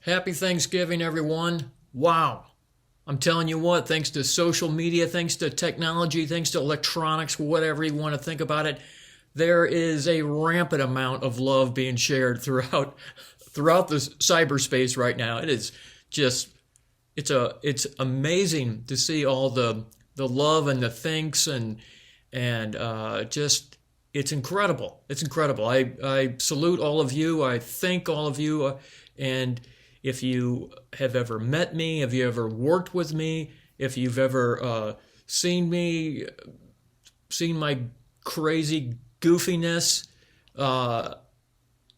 Happy Thanksgiving, everyone. Wow. I'm telling you what, thanks to social media, thanks to technology, thanks to electronics, whatever you want to think about it, there is a rampant amount of love being shared throughout the cyberspace right now. It is just it's amazing to see all the love and the thanks and just it's incredible. It's incredible. I salute all of you. I thank all of you. And if you have ever met me, if you ever worked with me, if you've ever seen my crazy goofiness,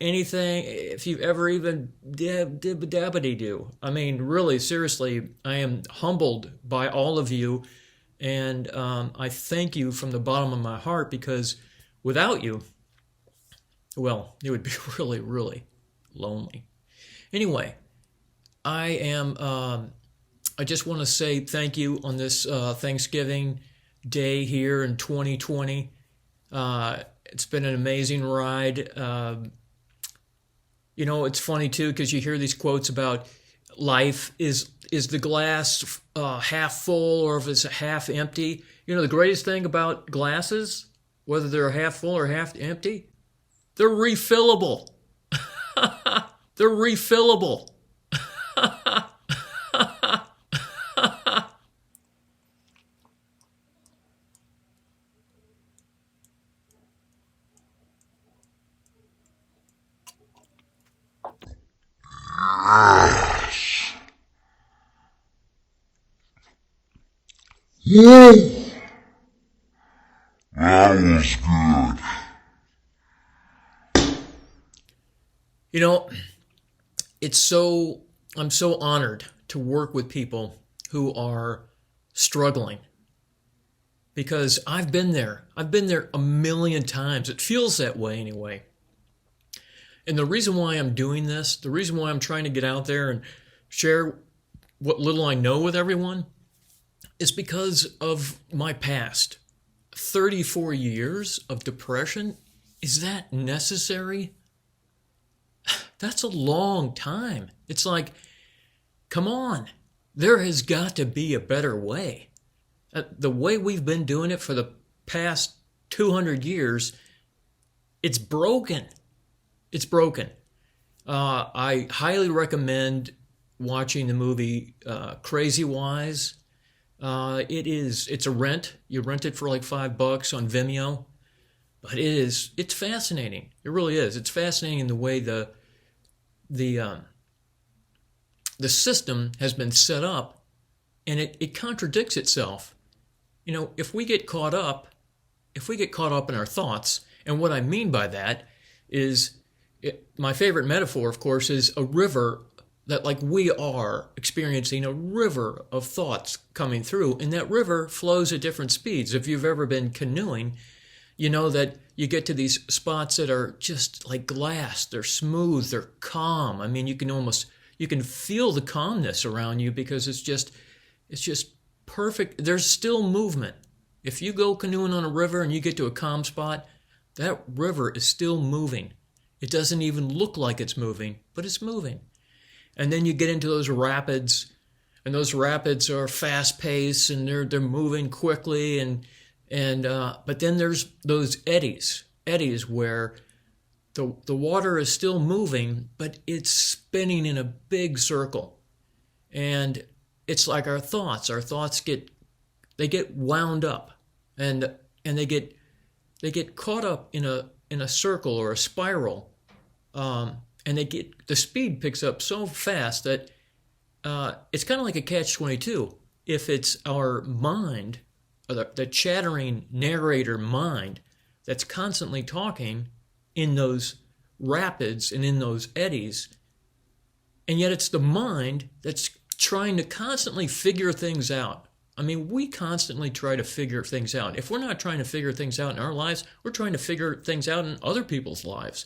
anything, if you've ever even dib-dabbity-do. I mean, really, seriously, I am humbled by all of you, and I thank you from the bottom of my heart, because without you, well, it would be really, really lonely. Anyway, I just want to say thank you on this Thanksgiving day here in 2020. It's been an amazing ride. It's funny too, because you hear these quotes about life is the glass half full or if it's half empty. The greatest thing about glasses, whether they're half full or half empty, they're refillable. They're refillable. Yeah, that was good. I'm so honored to work with people who are struggling, because I've been there. I've been there a million times. It feels that way anyway. And the reason why I'm doing this, the reason why I'm trying to get out there and share what little I know with everyone, is because of my past. 34 years of depression, is that necessary? That's a long time. It's like, come on, there has got to be a better way. The way we've been doing it for the past 200 years, it's broken. It's broken. I highly recommend watching the movie Crazy Wise. It's a rent. You rent it for like $5 on Vimeo. But it's fascinating. It really is. It's fascinating the way the system has been set up, and it contradicts itself. If we get caught up in our thoughts, and what I mean by that is, my favorite metaphor, of course, is a river, that like we are experiencing a river of thoughts coming through, and that river flows at different speeds. If you've ever been canoeing, you know that you get to these spots that are just like glass. They're smooth, they're calm. I mean, you can feel the calmness around you, because it's just perfect. There's still movement. If you go canoeing on a river and you get to a calm spot, that river is still moving. It doesn't even look like it's moving, but it's moving. And then you get into those rapids, and those rapids are fast-paced, and they're moving quickly, but then there's those eddies where the water is still moving, but it's spinning in a big circle. And it's like our thoughts get wound up, and they get caught up in a circle or a spiral. And the speed picks up so fast that it's kind of like a catch-22. If it's our mind, or the chattering narrator mind, that's constantly talking in those rapids and in those eddies, and yet it's the mind that's trying to constantly figure things out. I mean, we constantly try to figure things out. If we're not trying to figure things out in our lives, we're trying to figure things out in other people's lives.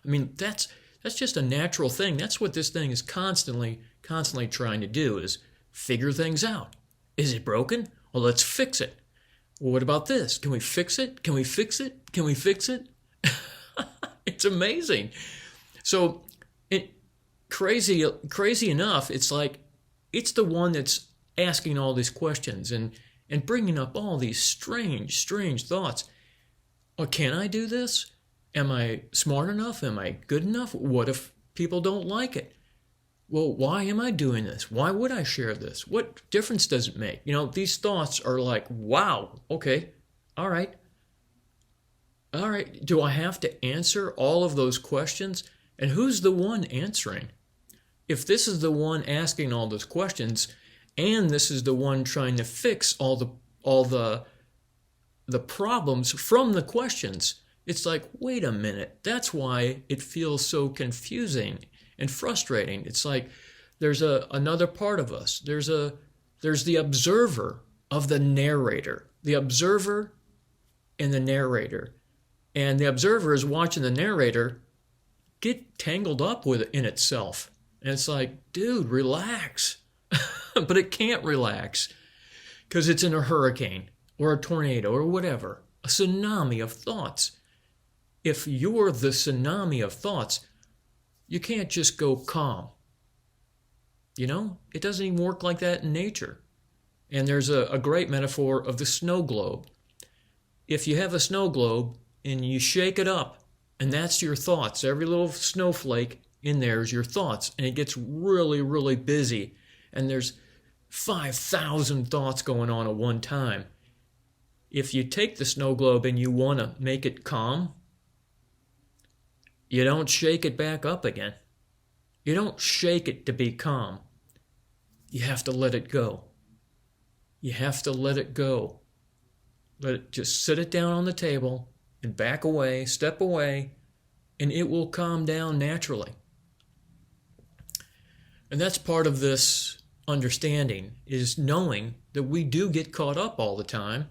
I mean, that's just a natural thing. That's what this thing is constantly trying to do, is figure things out. Is it broken? Well, let's fix it. Well, what about this? Can we fix it? Can we fix it? Can we fix it? It's amazing. So crazy enough, it's like it's the one that's asking all these questions and bringing up all these strange thoughts. Oh, can I do this? Am I smart enough? Am I good enough? What if people don't like it? Well, why am I doing this? Why would I share this? What difference does it make? These thoughts are like, wow, okay, all right. All right, do I have to answer all of those questions? And who's the one answering? If this is the one asking all those questions, and this is the one trying to fix all the problems from the questions, it's like, wait a minute, that's why it feels so confusing and frustrating. It's like there's another part of us. There's the observer of the narrator, the observer and the narrator. And the observer is watching the narrator get tangled up in itself. And it's like, dude, relax. But it can't relax because it's in a hurricane or a tornado or whatever, a tsunami of thoughts. If you're the tsunami of thoughts, you can't just go calm. It doesn't even work like that in nature. And there's a great metaphor of the snow globe. If you have a snow globe and you shake it up, and that's your thoughts, every little snowflake in there is your thoughts, and it gets really, really busy, and there's 5,000 thoughts going on at one time. If you take the snow globe and you want to make it calm, you don't shake it back up again. You don't shake it to be calm. You have to let it go. You have to let it go. Just sit it down on the table and back away, step away, and it will calm down naturally. And that's part of this understanding, is knowing that we do get caught up all the time.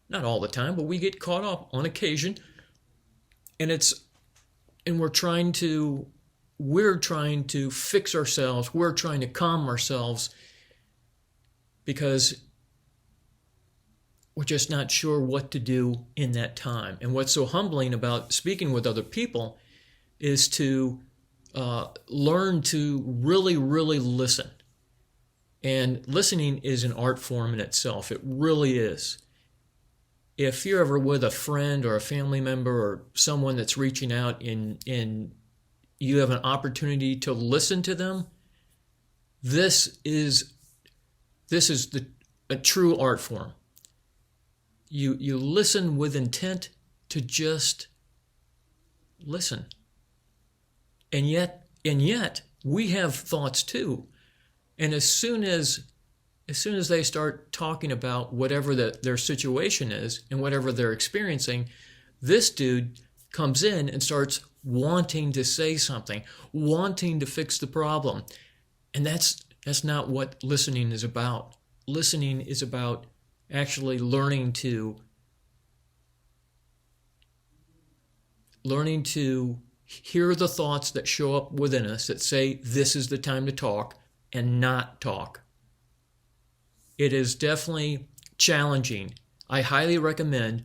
Not all the time, but we get caught up on occasion. And we're trying to fix ourselves. We're trying to calm ourselves because we're just not sure what to do in that time. And what's so humbling about speaking with other people is to learn to really, really listen. And listening is an art form in itself. It really is. If you're ever with a friend or a family member or someone that's reaching out and you have an opportunity to listen to them, this is a true art form. You listen with intent to just listen. And yet we have thoughts too. And as soon as they start talking about whatever their situation is and whatever they're experiencing, this dude comes in and starts wanting to say something, wanting to fix the problem. And that's not what listening is about. Listening is about actually learning to hear the thoughts that show up within us that say this is the time to talk and not talk. It is definitely challenging. I highly recommend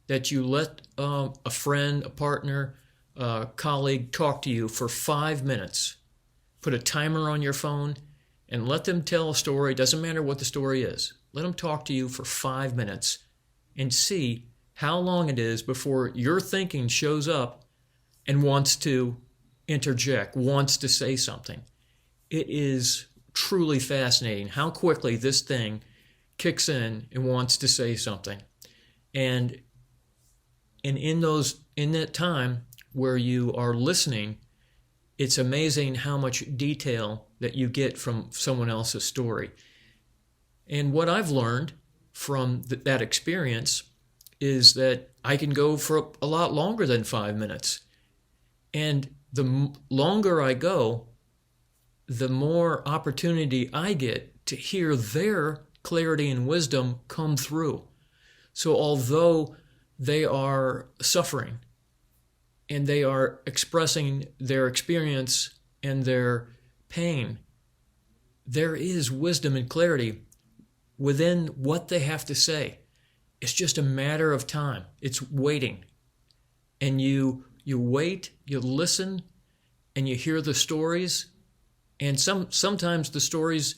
that you let a friend, a partner, a colleague talk to you for 5 minutes. Put a timer on your phone and let them tell a story. Doesn't matter what the story is. Let them talk to you for 5 minutes and see how long it is before your thinking shows up and wants to interject, wants to say something. It is truly fascinating how quickly this thing kicks in and wants to say something. And in that time where you are listening, it's amazing how much detail that you get from someone else's story. And what I've learned from that experience is that I can go for a lot longer than 5 minutes. And the longer I go, the more opportunity I get to hear their clarity and wisdom come through. So although they are suffering and they are expressing their experience and their pain, there is wisdom and clarity within what they have to say. It's just a matter of time. It's waiting. And you wait, you listen, and you hear the stories, And sometimes the stories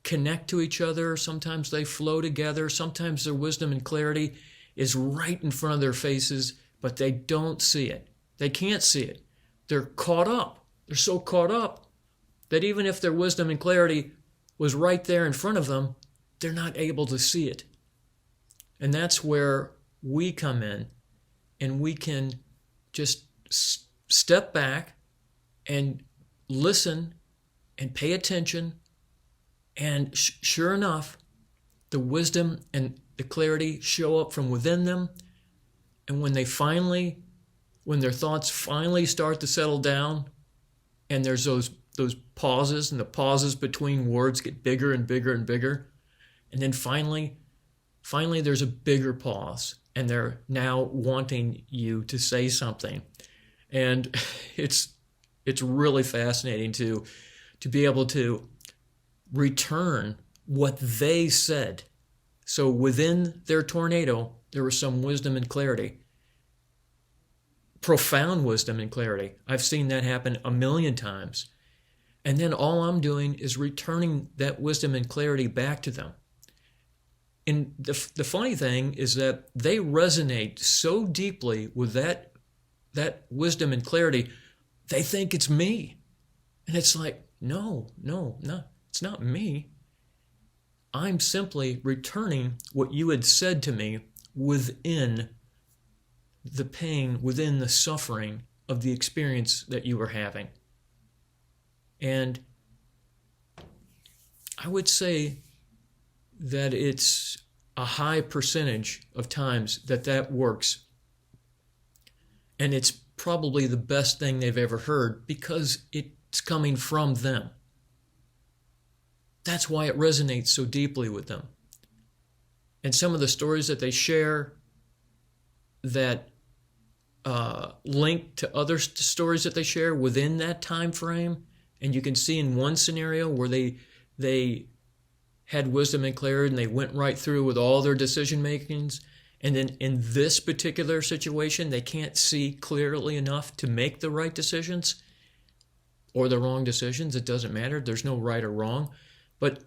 connect to each other, sometimes they flow together, sometimes their wisdom and clarity is right in front of their faces, but they don't see it. They can't see it. They're caught up. They're so caught up that even if their wisdom and clarity was right there in front of them, they're not able to see it. And that's where we come in, and we can just step back and listen and pay attention. And sure enough, the wisdom and the clarity show up from within them. And when their thoughts finally start to settle down, and there's those pauses, and the pauses between words get bigger and bigger and bigger, and then finally there's a bigger pause, and they're now wanting you to say something. And it's really fascinating to be able to return what they said. So within their tornado, there was some wisdom and clarity. Profound wisdom and clarity. I've seen that happen a million times. And then all I'm doing is returning that wisdom and clarity back to them. And the funny thing is that they resonate so deeply with that wisdom and clarity, they think it's me. And it's like, no, it's not me. I'm simply returning what you had said to me within the pain, within the suffering of the experience that you were having. And I would say that it's a high percentage of times that works. And it's probably the best thing they've ever heard because it's coming from them. That's why it resonates so deeply with them. And some of the stories that they share that link to other stories that they share within that time frame, and you can see in one scenario where they had wisdom and clarity and they went right through with all their decision makings, and then in this particular situation they can't see clearly enough to make the right decisions or the wrong decisions. It doesn't matter. There's no right or wrong. But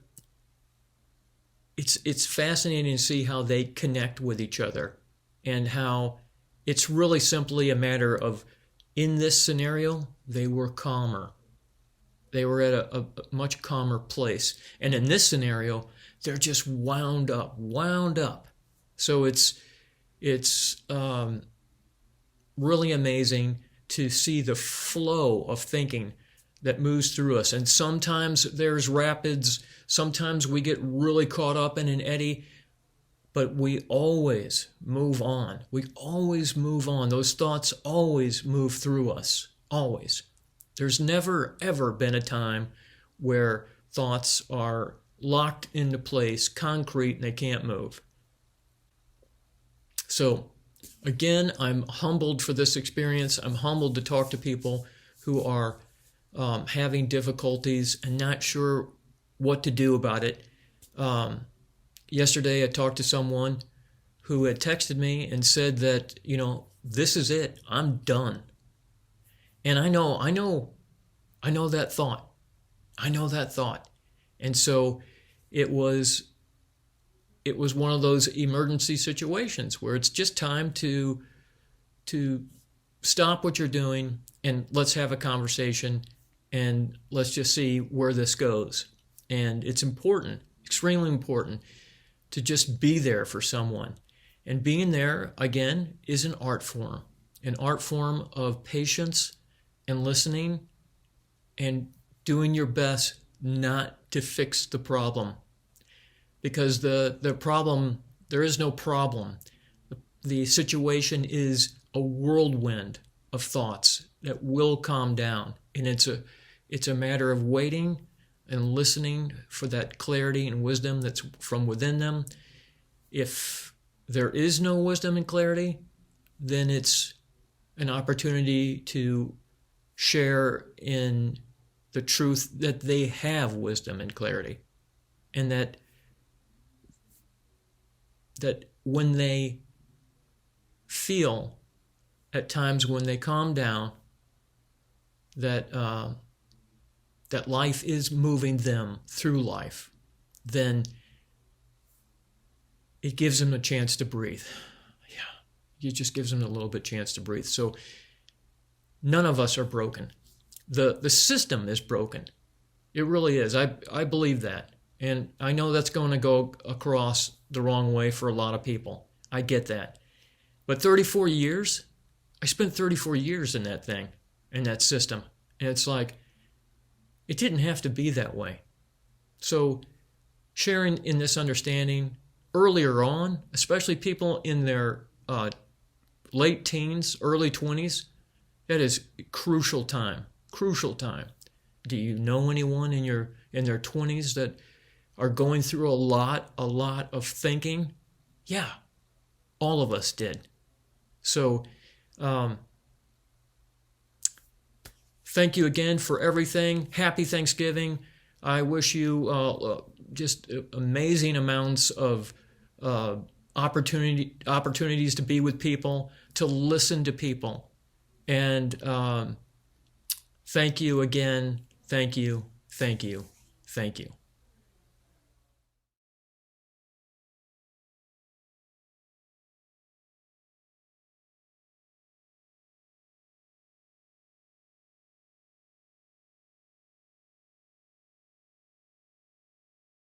it's fascinating to see how they connect with each other, and how it's really simply a matter of, in this scenario, they were calmer. They were at a much calmer place. And in this scenario, they're just wound up. So it's really amazing to see the flow of thinking that moves through us. And sometimes there's rapids, sometimes we get really caught up in an eddy, but we always move on. We always move on. Those thoughts always move through us, always. There's never, ever been a time where thoughts are locked into place, concrete, and they can't move. So, again, I'm humbled for this experience. I'm humbled to talk to people who are having difficulties and not sure what to do about it. Yesterday I talked to someone who had texted me and said that, this is it. I'm done. And I know that thought. I know that thought. And so it was one of those emergency situations where it's just time to stop what you're doing and let's have a conversation and let's just see where this goes. And it's important, extremely important, to just be there for someone. And being there, again, is an art form of patience and listening and doing your best not to fix the problem. Because the problem, there is no problem. The situation is a whirlwind of thoughts that will calm down. And it's a matter of waiting and listening for that clarity and wisdom that's from within them. If there is no wisdom and clarity, then it's an opportunity to share in the truth that they have wisdom and clarity. And that when they feel, at times when they calm down, that that life is moving them through life, then it gives them a chance to breathe. Yeah, it just gives them a little bit chance to breathe. So none of us are broken. The system is broken. It really is. I believe that. And I know that's going to go across the wrong way for a lot of people. I get that. But 34 years, I spent 34 years in that thing, in that system. And it's like, it didn't have to be that way. So sharing in this understanding earlier on, especially people in their late teens, early 20s, that is crucial time. Crucial time. Do you know anyone in their 20s that are going through a lot of thinking? Yeah, all of us did. So thank you again for everything. Happy Thanksgiving. I wish you just amazing amounts of opportunities to be with people, to listen to people. And thank you again. Thank you. Thank you. Thank you.